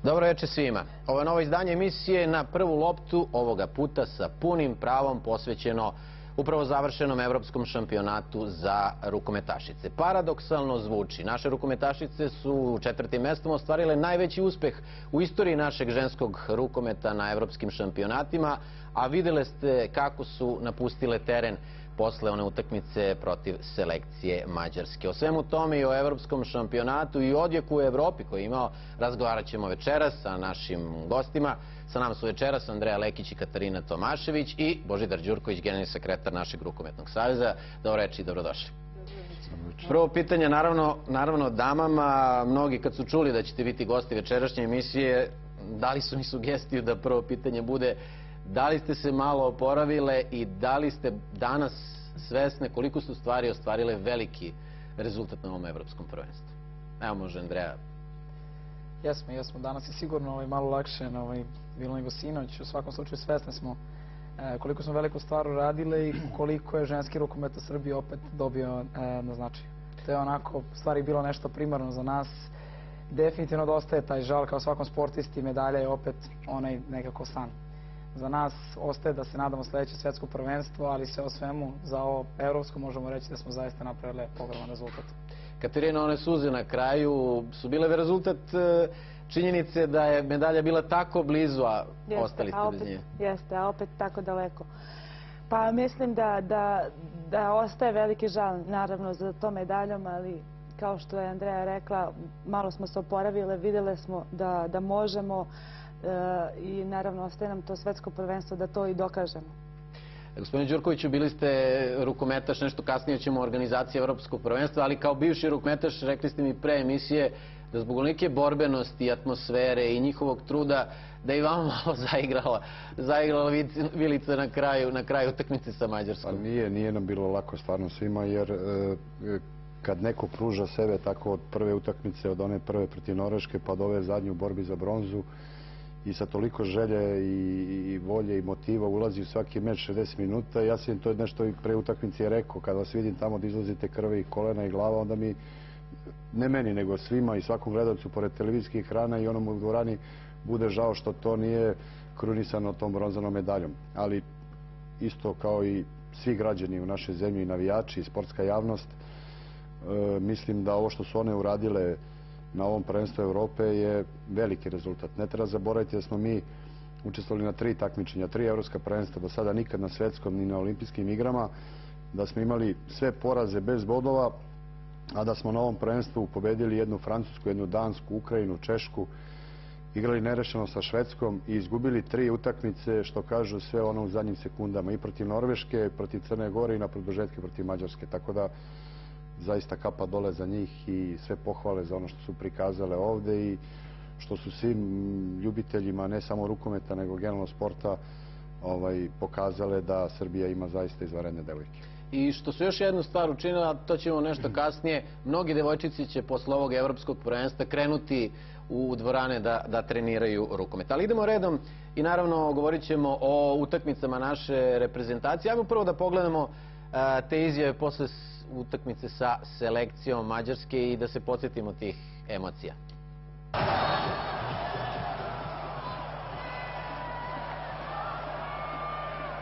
Dobro večer svima. Ovo je novo izdanje emisije Na prvu loptu, ovoga puta sa punim pravom posvećeno upravo završenom evropskom šampionatu za rukometašice. Paradoksalno zvuči. Naše rukometašice su u četvrtim mestom ostvarile najveći uspeh u istoriji našeg ženskog rukometa na evropskim šampionatima, a videle ste kako su napustile teren posle one utakmice protiv selekcije Mađarske. O svemu tome i o evropskom šampionatu i odjeku u Evropi koji je imao razgovarat ćemo večeras sa našim gostima. Sa nama su večeras Andreja Lekić i Katarina Tomašević i Božidar Đurković, generalni sekretar našeg rukometnog saveza. Dobro večer i dobrodošli. Prvo pitanje, naravno damama. Mnogi kad su čuli da ćete biti gosti večerašnje emisije, dali su mi sugestiju da prvo pitanje bude da li ste se malo oporavile i da li ste danas svesne koliko su stvari ostvarile veliki rezultat na ovom evropskom prvenstvu? Evo može Andreja. Jesmo. Danas je sigurno malo lakše bilo nego sinoć. U svakom slučaju svesni smo koliko smo veliku stvar uradile i koliko je ženski rukomet u Srbiji opet dobio na značaju. To je onako stvari bilo nešto primarno za nas. Definitivno dostaje taj žal kao svakom sportisti, medalja je opet onaj nekako san. Za nas ostaje da se nadamo sledeće svetsko prvenstvo, ali sve o svemu za ovo evropsko možemo reći da smo zaista napravili ogroman rezultat. Katarina, one suze na kraju su bile rezultat činjenice da je medalja bila tako blizu, a ostali ste bez nje. Jeste, a opet tako daleko. Pa mislim da ostaje veliki žal naravno za to medaljom, ali kao što je Andreja rekla, malo smo se oporavile, videle smo da možemo i naravno ostaje nam to svetsko prvenstvo da to i dokažemo. Gospodine Đurkoviću, bili ste rukometaš, nešto kasnije ćemo o organizaciji evropskog prvenstva, ali kao bivši rukometaš rekli ste mi pre emisije da zbog onike borbenosti, atmosfere i njihovog truda da je i vama malo zaigrala vilica na kraju utakmice sa Mađarskom. Pa nije nam bilo lako stvarno svima, jer kad neko pruža sebe tako od prve utakmice, od one prve protiv Norveške pa do ove zadnje u borbi za bronzu, i sa toliko želje i volje i motiva ulazi u svaki meč 60 minuta. Ja sam to nešto i pre utakmice rekao, kada vas vidim tamo da izlazite krve i kolena i glava, onda mi, ne meni nego svima i svakom gledalcu pored televizijskih ekrana i onom u dvorani bude žao što to nije krunisano tom bronzanom medaljom. Ali isto kao i svi građani u našoj zemlji i navijači i sportska javnost, mislim da ovo što su one uradile na ovom prvenstvu Evrope je veliki rezultat. Ne treba zaboraviti da smo mi učestvovali na 3 takmičenja, 3 evropska prvenstva, do sada nikad na svetskom ni na olimpijskim igrama, da smo imali sve poraze bez bodova, a da smo na ovom prvenstvu pobedili jednu Francusku, jednu Dansku, Ukrajinu, Češku, igrali nerešeno sa Švedskom i izgubili 3 utakmice, što kažu sve ono u zadnjim sekundama, i protiv Norveške, protiv Crne Gore i na produžetke protiv Mađarske. Tako da zaista kapa dole za njih i sve pohvale za ono što su prikazale ovde i što su svim ljubiteljima ne samo rukometa nego generalno sporta pokazale da Srbija ima zaista izvanredne devojke. I što su još jednu stvar učinila, a to ćemo nešto kasnije, mnogi devojčici će posle ovog evropskog prvenstva krenuti u dvorane da treniraju rukomet. Ali idemo redom i naravno govorit ćemo o utakmicama naše reprezentacije. Ajmo prvo da pogledamo te izjave posle utakmice sa selekcijom Mađarske i da se podsjetimo tih emocija.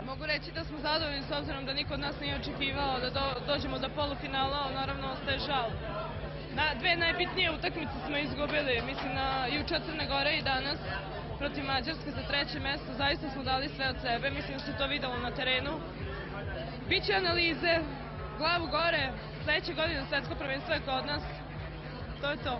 Mogu reći da smo zadovoljni s obzirom da niko od nas nije očekivao da dođemo do polufinala, ali naravno ostaje žal. Dve najbitnije utakmice smo izgubili, mislim i u Crne Gore i danas protiv Mađarske za 3. mesto. Zaista smo dali sve od sebe, mislim da se to videlo na terenu. Biće analize, glavu gore, sledeće godine svetsko prvenstvo je kod nas. To je to.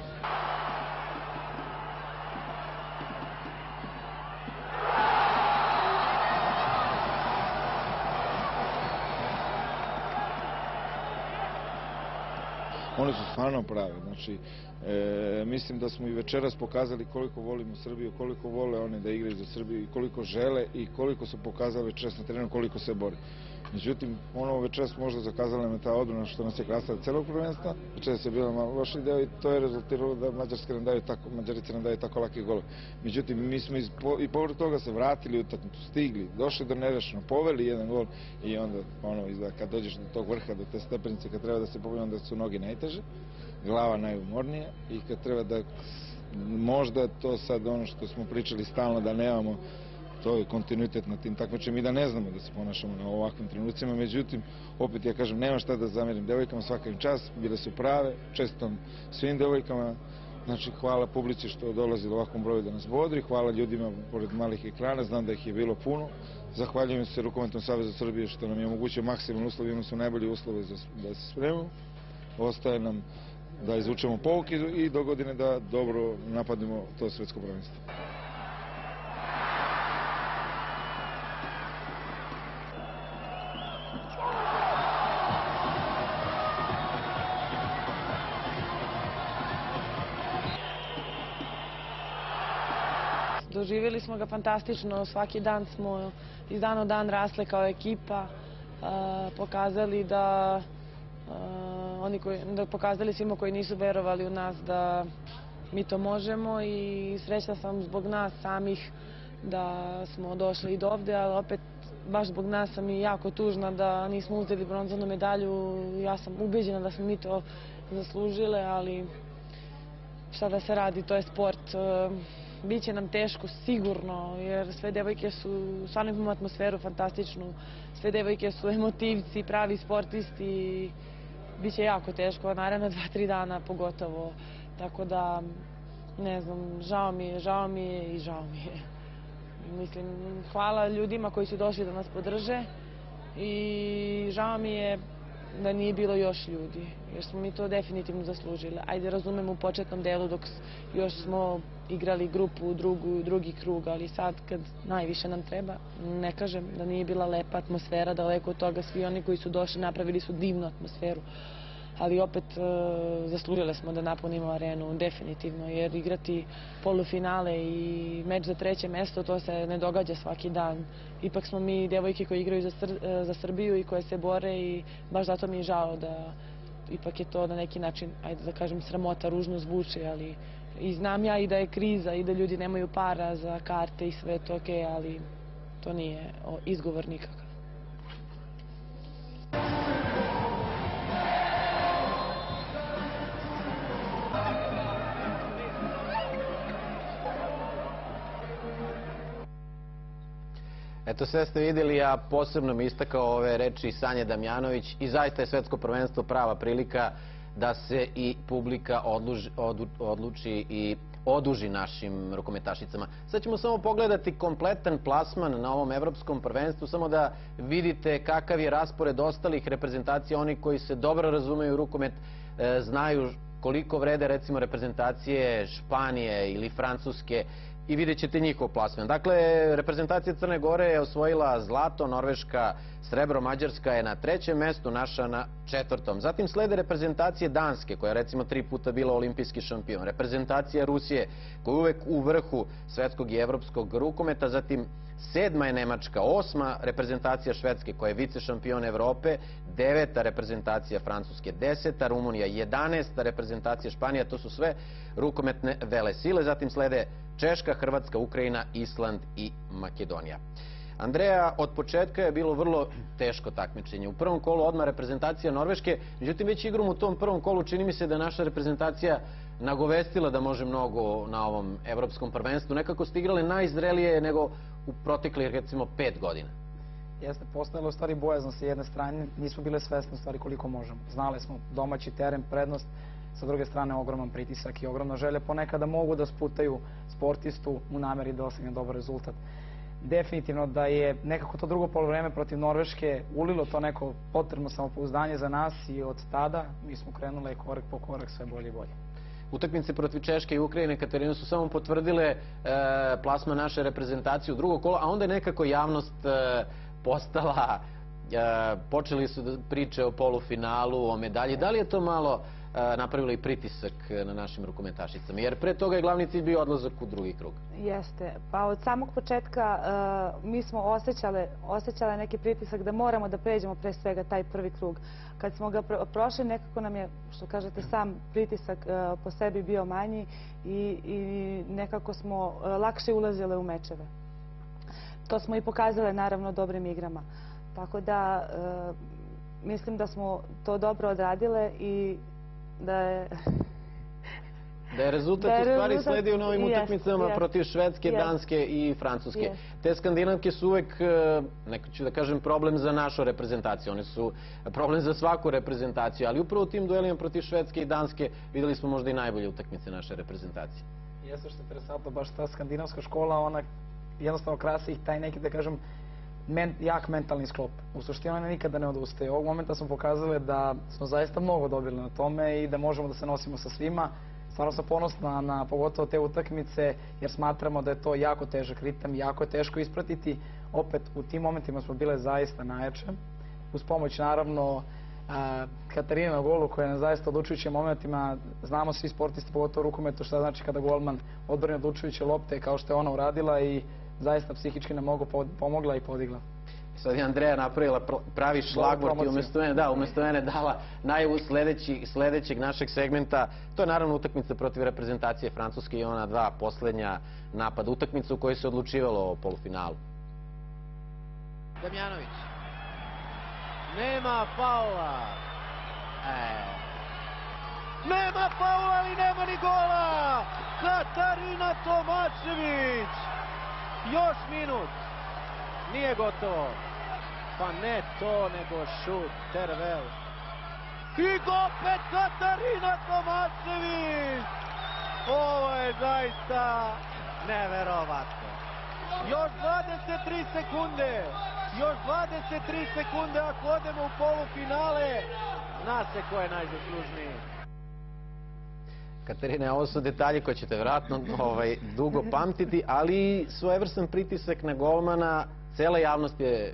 Oni su stvarno pravi, znači mislim da smo i večeras pokazali koliko volimo Srbiju, koliko vole one da igraju za Srbiju i koliko žele i koliko su pokazali večeras na terenu, koliko se bori. Međutim, ono večeras možda zakazala nam je ta odbrana što nas je krasila celog prvenstva, večeras je bilo malo loši deo i to je rezultiralo da Mađarice nam daju tako laki golove. Međutim, mi smo i povrh toga se vratili u utakmicu, stigli, došli do nerešeno, poveli jedan gol i onda izgleda kad dođeš do tog vrha, do te stepenice, kad treba da se pobedi, onda su noge najteže, glava najumornija i kad treba da Možda to sad ono što smo pričali stalno da nemamo, to je kontinuitet na tim takmičenjima i da ne znamo da se ponašamo na ovakvim trenucima. Međutim, opet ja kažem, nema šta da zamerim devojkama, svaka im čast, bile su prave, čestitam svim devojkama. Znači, hvala publici što dolazi do ovakvom broju da nas bodri, hvala ljudima pored malih ekrana, znam da ih je bilo puno. Zahvaljujem se Rukometnom savezu Srbije što nam je omogućio maksimalne uslove, imamo su najbolji uslovi da se spremimo. Ostaje nam da izvučemo pouke i do godine da dobro napadnemo to svetsko prvenstvo. Doživjeli smo ga fantastično, svaki dan smo iz dana u dan rasle kao ekipa, pokazali pokazali svima koji nisu verovali u nas da mi to možemo i srećna sam zbog nas samih da smo došli i do ovde, ali opet baš zbog nas sam i jako tužna da nismo uzeli bronzanu medalju. Ja sam ubeđena da smo mi to zaslužile, ali šta da se radi, to je sport. Biće nam teško sigurno, jer sve devojke stvarno imamo atmosferu fantastičnu, sve devojke su emotivci, pravi sportisti, biće jako teško, naravno 2-3 dana pogotovo, tako da ne znam, žao mi je i žao mi je. Mislim, hvala ljudima koji su došli da nas podrže i žao mi je da nije bilo još ljudi, jer smo mi to definitivno zaslužili. Ajde, razumem u početnom delu dok još smo igrali grupu, drugi krug, ali sad kad najviše nam treba, ne kažem da nije bila lepa atmosfera, daleko od toga, svi oni koji su došli napravili su divnu atmosferu, ali opet zaslužile smo da napunimo arenu, definitivno, jer igrati polufinale i meč za 3. mesto, to se ne događa svaki dan. Ipak smo mi devojke koje igraju za Srbiju i koje se bore i baš zato mi je žao da ipak je to na neki način, ajde da kažem, sramota, ružno zvuči, ali i znam ja i da je kriza i da ljudi nemaju para za karte i sve to okej, ali to nije izgovor nikakav. Eto, sve ste vidjeli, a posebno mi istakao ove reči Sanje Damjanović i zaista je svetsko prvenstvo prava prilika da se i publika odluči i oduži našim rukometašicama. Sad ćemo samo pogledati kompletan plasman na ovom evropskom prvenstvu, samo da vidite kakav je raspored ostalih reprezentacija. Oni koji se dobro razumeju rukomet znaju koliko vrede recimo reprezentacije Španije ili Francuske i vidjet ćete njihov plasman. Dakle, reprezentacija Crne Gore je osvojila zlato, Norveška srebro, Mađarska je na 3. mestu, naša na 4. Zatim slede reprezentacije Danske, koja je recimo 3 puta bila olimpijski šampion, reprezentacija Rusije, koja je uvek u vrhu svetskog i evropskog rukometa, zatim 7. je Nemačka, 8. reprezentacija Švedske, koja je vice šampion Evrope, 9. reprezentacija Francuske, 10. Rumunija, 11. reprezentacija Španija, to su sve rukometne velesile, zatim slede Češka, Hrvatska, Ukrajina, Island i Makedonija. Andreja, od početka je bilo vrlo teško takmičenje. U prvom kolu odmah reprezentacija Norveške, međutim već igrom u tom prvom kolu čini mi se da je naša reprezentacija nagovestila da može mnogo na ovom evropskom prvenstvu. Nekako ste igrali najzrelije nego u proteklih recimo 5 godina. Jeste, postojala u stvari bojaznost sa jedne strane, nismo bile svesni u stvari koliko možemo. Znali smo domaći teren, prednost, sa druge strane ogroman pritisak i ogromna želja ponekada mogu da sputaju sportistu u nameri da ostigne dobar rezultat. Definitivno da je nekako to drugo poluvreme protiv Norveške ulilo to neko potrebno samopouzdanje za nas i od tada mi smo krenuli korak po korak sve bolje i bolje. Utakmice protiv Češke i Ukrajine, Katarina, su samo potvrdile plasman naše reprezentacije u drugo kolo, a onda je nekako javnost postala, počeli su priče o polufinalu, o medalji. Da li je to malo napravilo i pritisak na našim rukometašicama? Jer pre toga je glavni cilj bio odlazak u drugi krug. Jeste. Pa od samog početka mi smo osjećale neki pritisak da moramo da pređemo pre svega taj prvi krug. Kad smo ga prošli, nekako nam je, što kažete, sam pritisak po sebi bio manji i nekako smo lakše ulazile u mečeve. To smo i pokazale, naravno, dobrim igrama. Tako da mislim da smo to dobro odradile i da je... Da je rezultat u stvari sledi u novim utakmicama protiv Švedske, Danske i Francuske. Te skandinavke su uvek, neko ću da kažem, problem za našu reprezentaciju. One su problem za svaku reprezentaciju, ali upravo u tim duelima protiv Švedske i Danske videli smo možda i najbolje utakmice naše reprezentacije. Jeste što je interesantno, baš ta skandinavska škola, ona jednostavno krasi ih taj neki, da kažem, jak mentalni sklop. U suštini one nikada ne odustaje. Ovog momenta smo pokazali da smo zaista mnogo dobili na tome i da možemo da se nosimo sa svima. Stvarno sam ponosna na pogotovo te utakmice, jer smatramo da je to jako težak ritam, jako je teško ispratiti. Opet, u tim momentima smo bile zaista najjače. Uz pomoć, naravno, Katarina na golu, koja je na zaista odlučujućim momentima, znamo svi sportisti, pogotovo rukometu, šta znači kada golman odbrani odlučujuće lopte, kao što je ona uradila, i zaista psihički nam mnogo pomogla i podigla. Sad je Andreja napravila pravi šlagvort i umesto mene dala najavu sledećeg našeg segmenta. To je naravno utakmica protiv reprezentacije Francuske i ona dva poslednja napada. Utakmica u kojoj se odlučivalo o polufinalu. Damjanović. Nema faula. Nema faula, ali nema ni gola. Katarina Tomašević. Još minut. Nije gotovo. Pa ne to, nego šut. Tervel. I opet Katarina Tomašević. Ovo je zaista neverovatno. Još 23 sekunde. Još 23 sekunde ako odemo u polufinale. Zna se ko je najzaslužniji. Katarina, ovo su detalji koje ćete vjerojatno dugo pamtiti, ali svojevrstan pritisak na golmana. Cela javnost je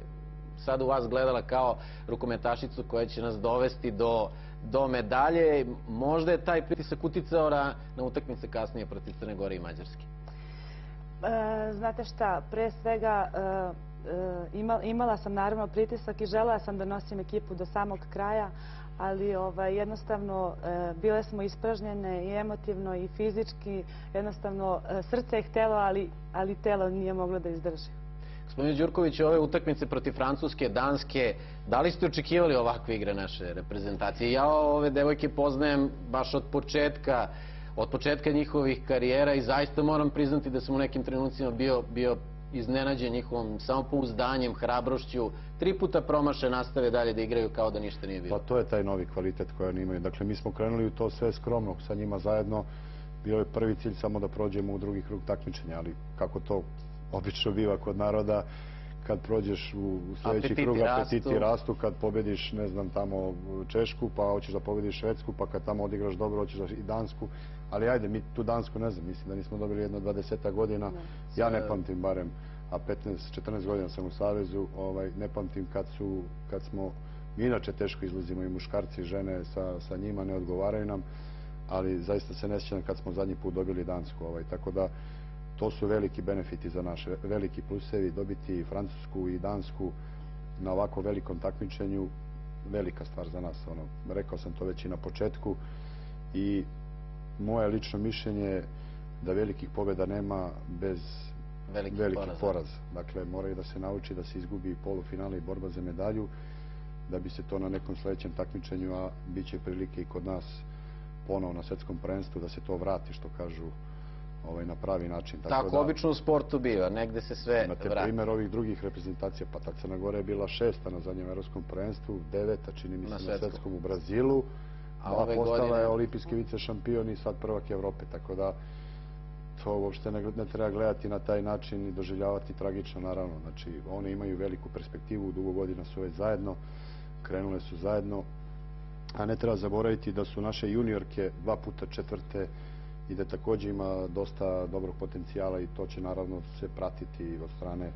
sad u vas gledala kao rukometašicu koja će nas dovesti do medalje. Možda je taj pritisak uticao na utakmice kasnije protiv Crne Gore i Mađarske. Znate šta, pre svega imala sam naravno pritisak i želela sam da nosim ekipu do samog kraja, ali jednostavno bile smo ispražnjene i emotivno i fizički. Jednostavno srce je htelo, ali telo nije moglo da izdrži. Gospodin Đurković, ove utakmice protiv Francuske, Danske, da li ste očekivali ovakve igre naše reprezentacije? Ja ove devojke poznajem baš od početka njihovih karijera i zaista moram priznati da sam u nekim trenucima bio iznenađen njihovom samopouzdanjem, hrabrošću. 3 puta promaše, nastave dalje da igraju kao da ništa nije bilo. Pa to je taj novi kvalitet koji oni imaju. Dakle, mi smo krenuli u to sve skromno sa njima zajedno. Bio je prvi cilj samo da prođemo u drugi krug takmičenja, ali kako to obično biva kod naroda, kad prođeš u sljedeći krug, apetiti rastu, kad pobediš, ne znam, tamo Češku, pa hoćeš da pobediš Švedsku, pa kad tamo odigraš dobro, hoćeš i Dansku. Ali ajde, mi tu Dansku ne znam, mislim da nismo dobili jedno 20 godina. Ja ne pamtim barem, a 15-14 godina sam u Savezu, ne pamtim kad smo, mi inače teško izlazimo i muškarci i žene sa njima, ne odgovaraju nam, ali zaista se ne sjećam kad smo zadnji put dobili Dansku. Tako da, to su veliki benefiti za naše, veliki plusevi, dobiti Francusku i Dansku na ovako velikom takmičenju, velika stvar za nas. Rekao sam to već i na početku i moje lično mišljenje da velikih pobjeda nema bez velikih poraza. Dakle, moraju da se nauči da se izgubi polufinale i borba za medalju, da bi se to na nekom sledećem takmičenju, a bit će prilike i kod nas ponovo na svetskom prvenstvu, da se to vrati, što kažu, na pravi način. Tako obično u sportu biva, negde se sve vrati. Imate primjer ovih drugih reprezentacija, pa ta Crna Gora je bila 6. na zadnjem evropskom prvenstvu, 9. čini mi se na svetskom u Brazilu, a postala je olimpijski vice šampion i sad prvak Evrope, tako da to uopšte ne treba gledati na taj način i doživljavati tragično, naravno. Znači, one imaju veliku perspektivu, dugo godina su već zajedno, krenule su zajedno, a ne treba zaboraviti da su naše juniorke 2 puta 4. i da također ima dosta dobrog potencijala i to će naravno se pratiti od strane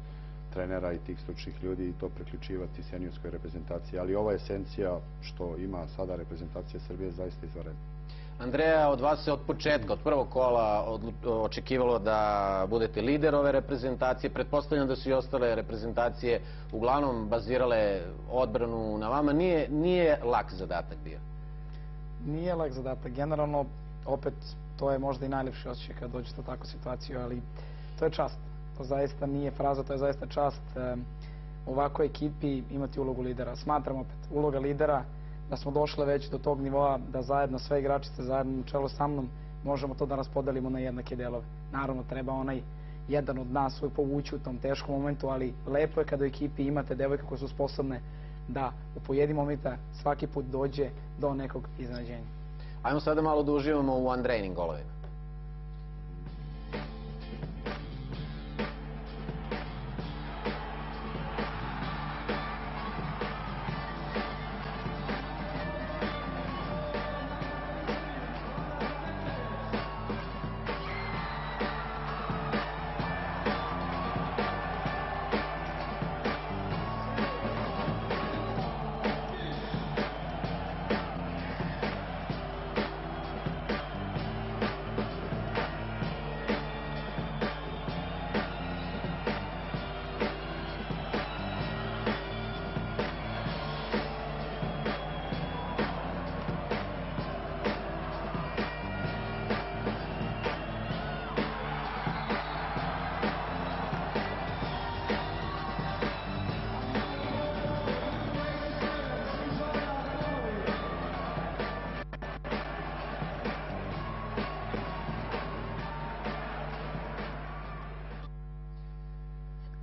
trenera i tih stručnih ljudi i to preključivati seniorskoj reprezentaciji. Ali ova esencija što ima sada reprezentacija Srbije je zaista izvanredna. Andreja, od vas se od početka, od prvog kola očekivalo da budete lider ove reprezentacije. Pretpostavljam da su i ostale reprezentacije uglavnom bazirale odbranu na vama. Nije lak zadatak bio? Nije lak zadatak. Generalno, opet, to je možda i najlepši osjećaj kad dođete u takvu situaciju, ali to je čast. To zaista nije fraza, to je zaista čast u ovakvoj ekipi imati ulogu lidera. Smatram opet, uloga lidera da smo došli već do tog nivoa da zajedno sve igračice zajedno u čelu sa mnom možemo to da raspodelimo na jednake delove. Naravno, treba onaj jedan od nas svoj povući u tom teškom momentu, ali lepo je kada u ekipi imate devojke koje su sposobne da u pojedinim momentima svaki put dođe do nekog iznenađenja. Ajmo sada malo da uživamo u Andrejinim golovima.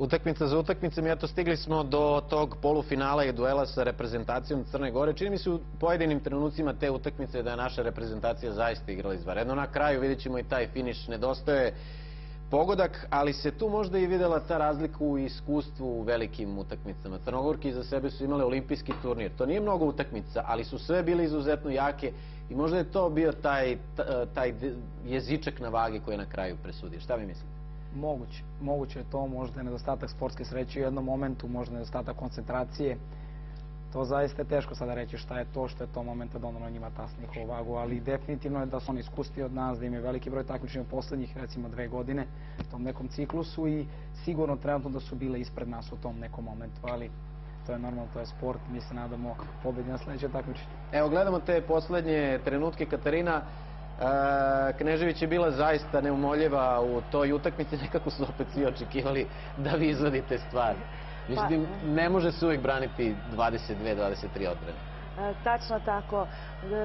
Utakmica za utakmicom i eto stigli smo do tog polufinala i duela sa reprezentacijom Crne Gore. Čini mi se u pojedinim trenucima te utakmice da je naša reprezentacija zaista igrala izvanredno. Na kraju vidjet ćemo i taj finiš, nedostaje pogodak, ali se tu možda i videla ta razlika u iskustvu u velikim utakmicama. Crnogorke iza sebe su imale olimpijski turnir. To nije mnogo utakmica, ali su sve bile izuzetno jake i možda je to bio taj jezičak na vagi koji je na kraju presudio. Šta vi mislite? Moguće je to, možda je nedostatak sportske sreće u jednom momentu, možda nedostatak koncentracije. To zaista je teško sada reći šta je to što je to momenta donalo njima tas njihovu vagu, ali definitivno je da su oni iskusti od nas, da imaju veliki broj takmičenja u poslednjih recimo 2 godine u tom nekom ciklusu i sigurno trenutno da su bile ispred nas u tom nekom momentu, ali to je normalno, to je sport, mi se nadamo pobedi na sledeće takmičenje. Evo gledamo te poslednje trenutke, Katarina. Knežević je bila zaista neumoljiva u toj utakmici, nekako su opet svi očekivali da vi izvadite stvar. Mislim, ne može se uvijek braniti 22-23 odbrane. Tačno tako.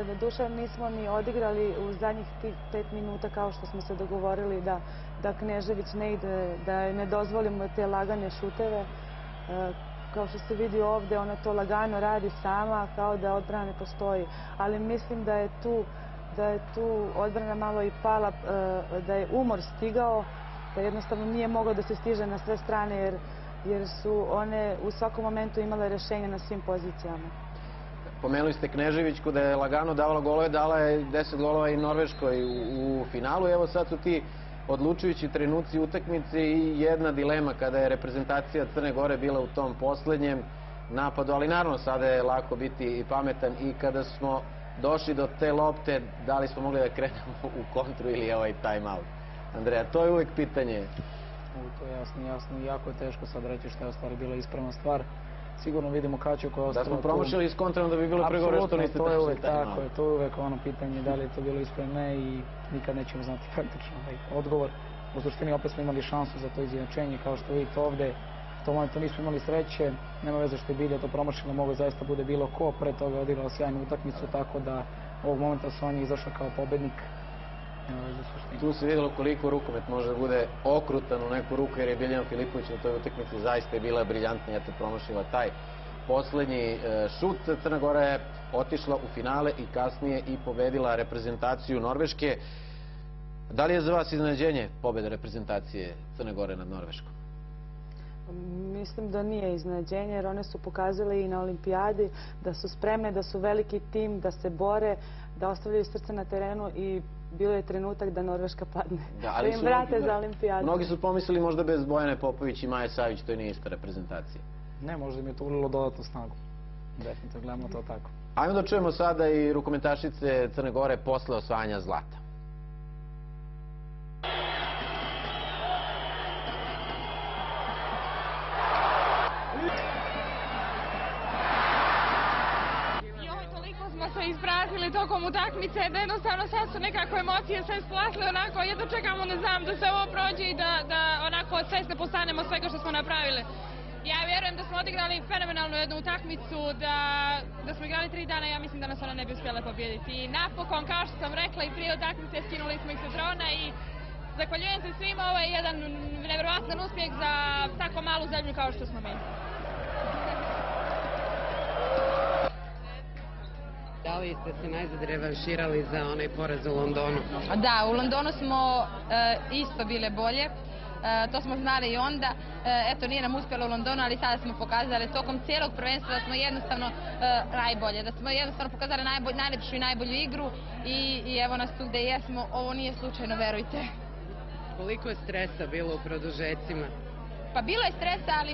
Doduše nismo ni odigrali u zadnjih tih 5 minuta kao što smo se dogovorili da Knežević ne ide, da ne dozvolimo te lagane šuteve. Kao što se vidi ovde, ona to lagano radi sama, kao da odbrana ne postoji. Ali mislim da je tu odbrana malo i pala, da je umor stigao, da jednostavno nije moglo da se stiže na sve strane jer su one u svakom momentu imale rešenje na svim pozicijama. Pomenuli ste Kneževićku da je lagano davala golove, dala je 10 golova i Norveškoj u finalu. Evo sad su ti odlučujući trenuci utakmice i jedna dilema kada je reprezentacija Crne Gore bila u tom poslednjem napadu, ali naravno sada je lako biti i pametan i kada smo došli do te lopte, da li smo mogli da krenemo u kontru ili je ovaj time out. Andreja, to je uvijek pitanje. To je jasno. Jako je teško sad reći šta je u stvari bila ispravna stvar. Sigurno vidimo Kaću koja je ostala... Da smo promašili s kontrom da bi bilo pregore što niste to je uvek tako. To je uvek ono pitanje da li je to bilo ispravno, ne, i nikad nećemo znati praktično odgovor. U suštini opet smo imali šansu za to izjednačenje, kao što vidite ovde. U tom momentu nismo imali sreće, nema veze što je Bilja to promašila, mogo zaista bude bilo ko, pre toga je odigrala sjajnu utakmicu, tako da ovog momenta Sonja izašla kao pobednik. Tu se vidjelo koliko rukomet može da bude okrutan u neku ruku, jer je Biljana Filipović na toj utakmici zaista je bila briljantna i eto promašila taj poslednji šut. Crna Gora je otišla u finale i kasnije i pobedila reprezentaciju Norveške. Da li je za vas iznenađenje pobeda reprezentacije Crne Gore nad Norveškom? Mislim da nije iznenađenje, jer one su pokazale i na olimpijadi da su spremne, da su veliki tim, da se bore, da ostavljaju srce na terenu i bilo je trenutak da Norveška padne. Da im vrate za olimpijadu. Mnogi su pomislili možda bez Bojane Popović i Maje Savić, to je nije ista reprezentacija. Ne, možda im je to ulilo dodatnu snagu. Definitivno gledamo to tako. Ajmo da čujemo sada i rukometašice Crne Gore posle osvajanja zlata. Ispraznili tokom utakmice, da jednostavno sad su nekako emocije sve splasle, onako jedno čekamo, ne znam, da se ovo prođe i da onako svesne postanemo svega što smo napravili. Ja vjerujem da smo odigrali fenomenalnu jednu utakmicu, da smo igrali 3 dana, ja mislim da nas ona ne bi uspjela pobijediti. I napokon, kao što sam rekla i prije utakmice, skinuli smo ih sa trona i zahvaljujem se svima, ovo je jedan nevjerovatan uspjeh za tako malu zemlju kao što smo mi. Da li ste se najzad revanširali za onaj poraz u Londonu? Da, u Londonu smo isto bile bolje. To smo znali i onda. Eto, nije nam uspjelo u Londonu, ali sada smo pokazali tokom cijelog prvenstva da smo jednostavno najbolje, da smo jednostavno pokazali najljepšu i najbolju igru i evo nas tu gdje jesmo. Ovo nije slučajno, verujte. Koliko je stresa bilo u produžecima? Pa bilo je stresa, ali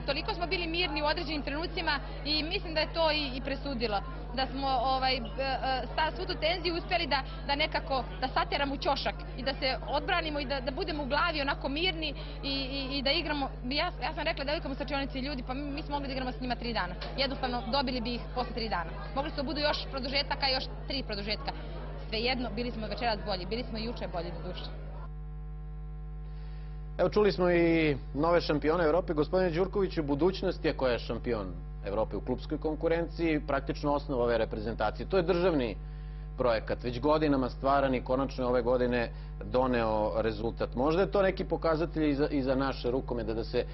toliko smo bili mirni u određenim trenucima i mislim da je to i presudilo. Da smo svu tu tenziju uspjeli da nekako da satjeramo u ćošak i da se odbranimo i da budemo u glavi onako mirni i da igramo. Ja sam rekla da igramo sa čionici ljudi, pa mi smo mogli da igramo s njima 3 dana. Jednostavno dobili bi ih posle 3 dana. Mogli su da budu još produžetaka, još 3 produžetka. Svejedno, bili smo večeras bolji, bili smo juče bolji do duše. Evo, čuli smo i nove šampione Evrope. Gospodine Đurkoviću, budućnost je koja je šampion Evrope u klupskoj konkurenciji, praktično osnova ove reprezentacije. To je državni projekat, već godinama stvaran i konačno je ove godine doneo rezultat. Možda je to neki pokazatelj i za naš rukomet, da se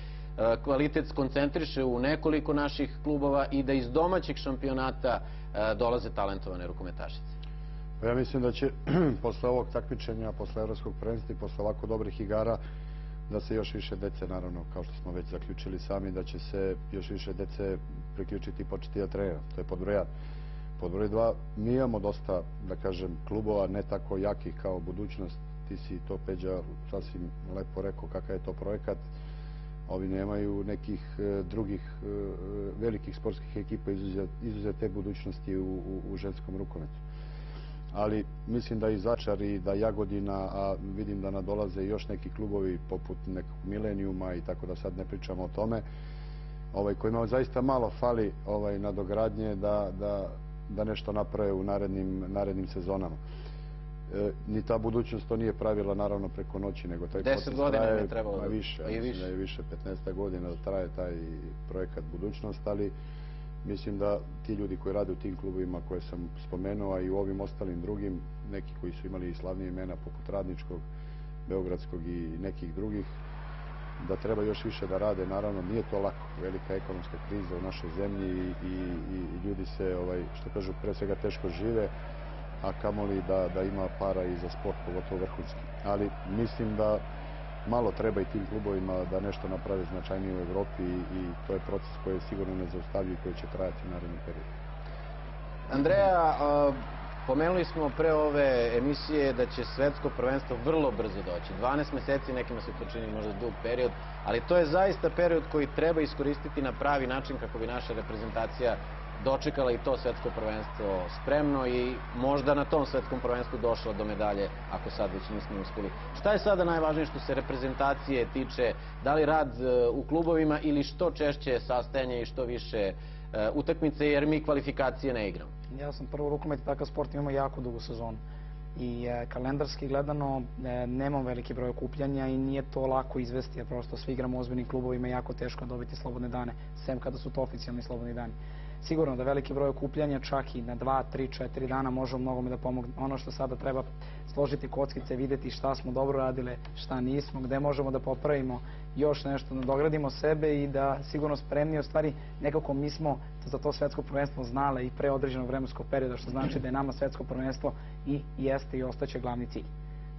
kvalitet skoncentriše u nekoliko naših klubova i da iz domaćeg šampionata dolaze talentovane rukometašice. Ja mislim da će posle ovog takmičenja, posle evropskog prvenstva i posle ovako dobrih igara da se još više dece, naravno, kao što smo već zaključili sami, da će se još više dece priključiti i početi da trenira. To je pod broj 1. Pod broj 2, mi imamo dosta, da kažem, klubova ne tako jakih kao budućnost. Ti si to, Peđa, sasvim lepo rekao kakav je to projekat. Ovi nemaju nekih drugih velikih sportskih ekipa izuzev te budućnosti u ženskom rukometu. Ali mislim da i Začar i da Jagodina, a vidim da nadolaze još neki klubovi poput nekog Milenijuma i tako da sad ne pričamo o tome, kojima zaista malo fali nadogradnje da nešto naprave u narednim sezonama. Ni ta budućnost to nije pravila naravno preko noći, nego taj proces traje više. Mislim da je više 15 godina da traje taj projekat budućnost, ali mislim da ti ljudi koji rade u tim klubovima koje sam spomenuo, a i u ovim ostalim drugim, neki koji su imali i slavnije imena poput Radničkog, Beogradskog i nekih drugih, da treba još više da rade. Naravno, nije to lako. Velika ekonomska kriza u našoj zemlji i ljudi se, što kažu, pre svega teško žive, a kamoli da ima para i za sport, pogotovo vrhunski. Ali mislim da malo treba i tim klubovima da nešto naprave značajnije u Evropi i to je proces koji je sigurno nezaustavljiv i koji će trajati u narednom periodu. Andreja, pomenuli smo pre ove emisije da će svetsko prvenstvo vrlo brzo doći. 12 meseci, nekima se to čini možda dug period, ali to je zaista period koji treba iskoristiti na pravi način kako bi naša reprezentacija dočekala i to svetsko prvenstvo spremno i možda na tom svetskom prvenstvu došla do medalje, ako sad već nismo uspjeli. Šta je sada najvažnije što se reprezentacije tiče? Da li rad u klubovima ili što češće sastajanje i što više utakmice, jer mi kvalifikacije ne igramo? Ja sam prvo rukomet i takav sport imamo jako dugu sezonu. I kalendarski gledano nemam veliki broj okupljanja i nije to lako izvesti, jer prosto svi igramo u ozbiljnim klubovima i jako teško dobiti slobodne dane, sem kada su to oficijalni slobodni dani. Sigurno da veliki broj okupljanja čak i na 2, 3, 4 dana može mnogome da pomogne. Ono što sada treba složiti kockice, vidjeti šta smo dobro radile, šta nismo, gde možemo da popravimo još nešto, da dogradimo sebe i da sigurno spremni, u stvari nekako mi smo za to svetsko prvenstvo znale i pre određenog vremenskog perioda, što znači da je nama svetsko prvenstvo i jeste i ostaće glavni cilj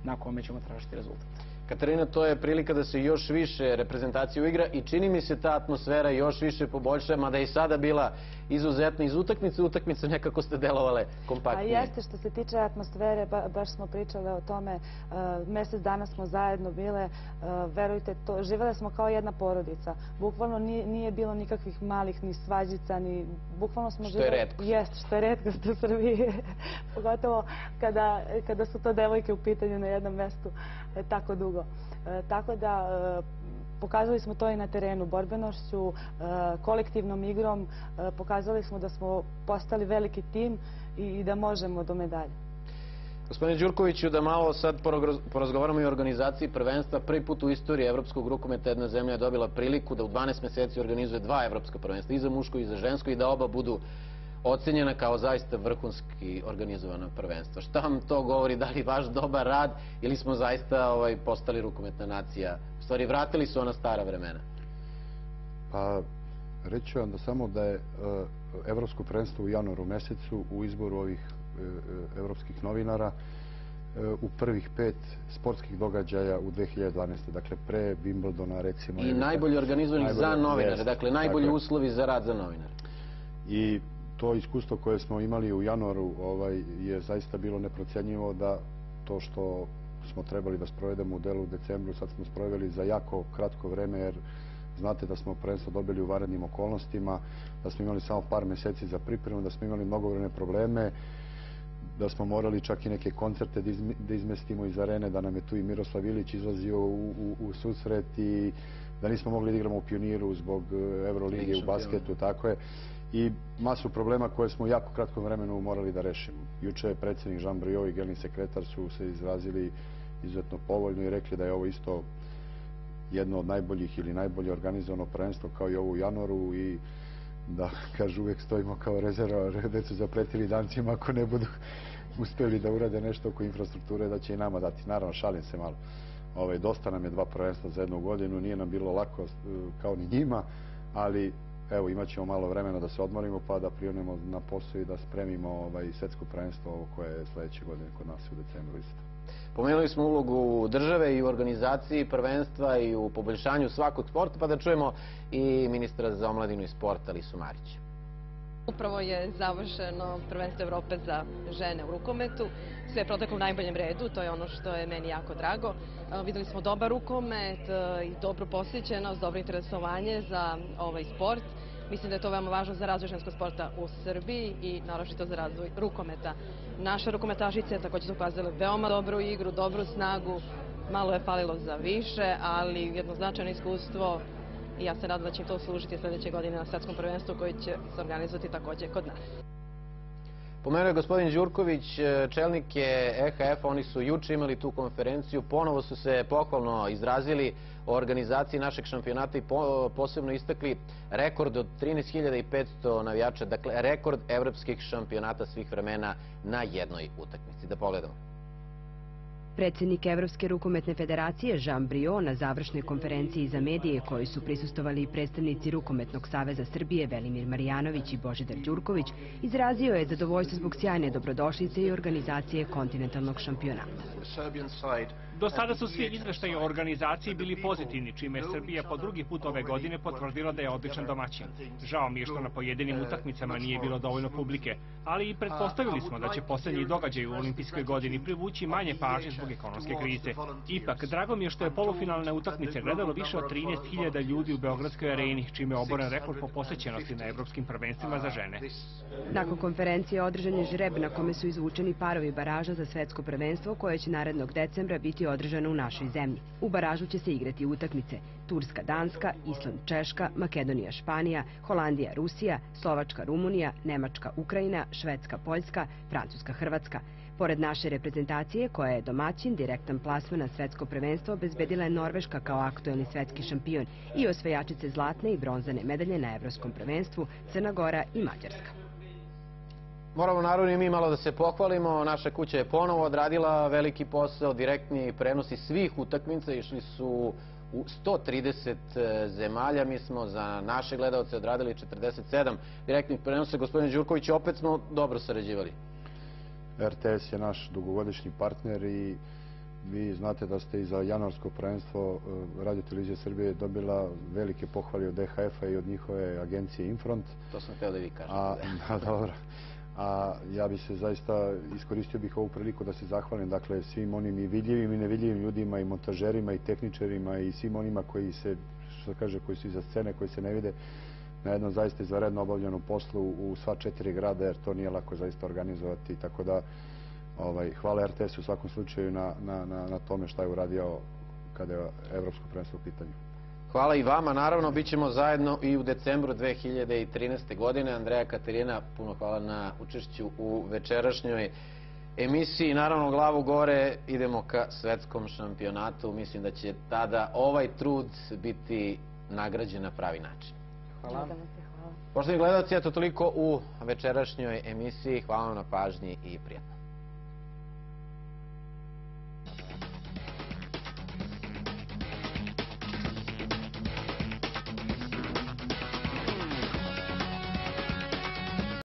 na kome ćemo tražiti rezultat. Katarina, to je prilika da se još više reprezentacije uigra i čini mi se ta atmosfera još više poboljša, mada je i sada bila izuzetna iz utakmice nekako ste delovale kompaktnije. A jeste, što se tiče atmosfere, baš smo pričali o tome, mjesec dana smo zajedno bile, verujte, živele smo kao jedna porodica. Bukvalno nije bilo nikakvih malih ni svađica, ni bukvalno smo živele... Što je retko. Jeste, što je retkost u Srbiji, pogotovo kada su to devojke u pitanju na jednom mjestu tako dugo. Tako da pokazali smo to i na terenu, borbenošću, kolektivnom igrom, pokazali smo da smo postali veliki tim i da možemo do medalje. Gospodine Đurkoviću, da malo sad porazgovaramo i o organizaciji prvenstva. Prvi put u istoriji evropskog rukometa jedna zemlja je dobila priliku da u 12 meseci organizuje 2 evropska prvenstva, i za muško i za žensko, i da oba budu ocenjena kao zaista vrhunski organizovana prvenstva. Šta vam to govori? Da li vaš dobar rad ili smo zaista postali rukometna nacija? U stvari, vratili su ona stara vremena. Pa, reći ću vam da samo da je evropsko prvenstvo u januaru mesecu u izboru ovih evropskih novinara u prvih 5 sportskih događaja u 2012. Dakle, pre Wimbledona, recimo. I najbolje organizovanih za novinare. Dakle, najbolji uslovi za rad za novinare. I to iskustvo koje smo imali u januaru je zaista bilo neprocenjivo, da to što smo trebali da sprovedemo u delu u decembru, sad smo sproveli za jako kratko vreme, jer znate da smo prvenstvo dobili u vanrednim okolnostima, da smo imali samo par meseci za pripremu, da smo imali mnogobrojne probleme, da smo morali čak i neke koncerte da izmestimo iz arene, da nam je tu i Miroslav Ilić izlazio u susret i da nismo mogli da igramo u Pioniru zbog Evrolige u basketu, tako je. I masu problema koje smo u jako kratkom vremenu morali da rešimo. Juče je predsjednik Jean Briot i generalni sekretar su se izrazili izuzetno povoljno i rekli da je ovo isto jedno od najboljih ili najbolje organizovano prvenstvo kao i ovo u januaru, i da, kažu, uvek stojimo kao rezerva, već su zapretili Dancima ako ne budu uspeli da urade nešto oko infrastrukture, da će i nama dati. Naravno, šalim se malo. Dosta nam je 2 prvenstva za jednu godinu, nije nam bilo lako kao ni njima, ali evo, imat ćemo malo vremena da se odmorimo pa da prionemo na posao i da spremimo svetsko prvenstvo koje je sledeće godine kod nas u decembru isto. Pomenuli smo ulogu države i u organizaciji prvenstva i u poboljšanju svakog sporta, pa da čujemo i ministra za omladinu i sport Alisu Marić. Upravo je završeno prvenstvo Evrope za žene u rukometu. Sve je proteklo u najboljem redu, to je ono što je meni jako drago. Videli smo dobar rukomet i dobru posjećenost, dobro interesovanje za ovaj sport. Mislim da je to veoma važno za razvoj ženskog sporta u Srbiji i naročito za razvoj rukometa. Naše rukometašice također su pokazale veoma dobru igru, dobru snagu, malo je falilo za više, ali jedno značajno iskustvo i ja se nadam da će im to služiti sljedeće godine na svetskom prvenstvu koji će se organizovati također kod nas. Pomenuo je gospodin Đurković, čelnik je EHF, oni su juče imali tu konferenciju, ponovo su se pohvalno izrazili o organizaciji našeg šampionata i posebno istakli rekord od 13.500 navijača, dakle rekord evropskih šampionata svih vremena na jednoj utakmici. Da pogledamo. Predsjednik Evropske rukometne federacije Jean Briot na završnoj konferenciji za medije koji su prisustvovali i predstavnici Rukometnog saveza Srbije Velimir Marjanović i Božidar Đurković izrazio je zadovoljstvo zbog sjajne dobrodošlice i organizacije kontinentalnog šampionata. Do sada su svi izveštaji o organizaciji bili pozitivni, čime je Srbija po drugi put ove godine potvrdila da je odličan domaćin. Žao mi je što na pojedinim utakmicama nije bilo dovoljno publike, ali i pretpostavili smo da će posljednji događaj u olimpijskoj godini privući manje pažnje zbog ekonomske krize. Ipak, drago mi je što je polufinalne utakmice gledalo više od 13.000 ljudi u Beogradskoj areni, čime je oboren rekord po posjećenosti na evropskim prvenstvima za žene. Nakon konferencije održan je žreb na kome su izvučeni parovi baraža za svetsko prvenstvo koje će narednog decembra biti održano u našoj zemlji. U baražu će se igrati utakmice Turska-Danska, Island-Češka, Makedonija-Španija, Holandija-Rusija, Slovačka-Rumunija, Nemačka-Ukrajina, Švedska-Poljska, Francuska-Hrvatska. Pored naše reprezentacije, koja je domaćin, direktan plasman na svetsko prvenstvo obezbedila je Norveška kao aktuelni svetski šampion i osvajačice zlatne i bronzane medalje na evropskom prvenstvu, Crna Gora i Mađarska. Moramo naravno i mi malo da se pohvalimo. Naša kuća je ponovo odradila veliki posao, direktni prenosi svih utakmica, išli su u 130 zemalja. Mi smo za naše gledalce odradili 47 direktnih prenosa. Gospodin Đurković, opet smo dobro sarađivali. RTS je naš dugogodišnji partner i vi znate da ste i za januarsko prvenstvo Radio-televizija Srbije dobila velike pohvale od EHF-a i od njihove agencije Infront. To sam hteo da vi kažete. Dobro. A ja bi se zaista iskoristio bih ovu priliku da se zahvalim svim onim i vidljivim i nevidljivim ljudima i montažerima i tehničarima i svim onima koji se, što kaže, koji su iza scene, koji se ne vide na jednom zaista izvanredno obavljenom poslu u sva 4 grada, jer to nije lako zaista organizovati. Tako da hvala RTS-u u svakom slučaju na tome šta je uradio kada je evropsko prvenstvo u pitanju. Hvala i vama, naravno, bit ćemo zajedno i u decembru 2013. godine. Andreja, Katarina, puno hvala na učešću u večerašnjoj emisiji. Naravno, glavu gore, idemo ka svetskom šampionatu. Mislim da će tada ovaj trud biti nagrađen na pravi način. Hvala. Poštovani gledalci, eto toliko u večerašnjoj emisiji. Hvala vam na pažnji i prijatno.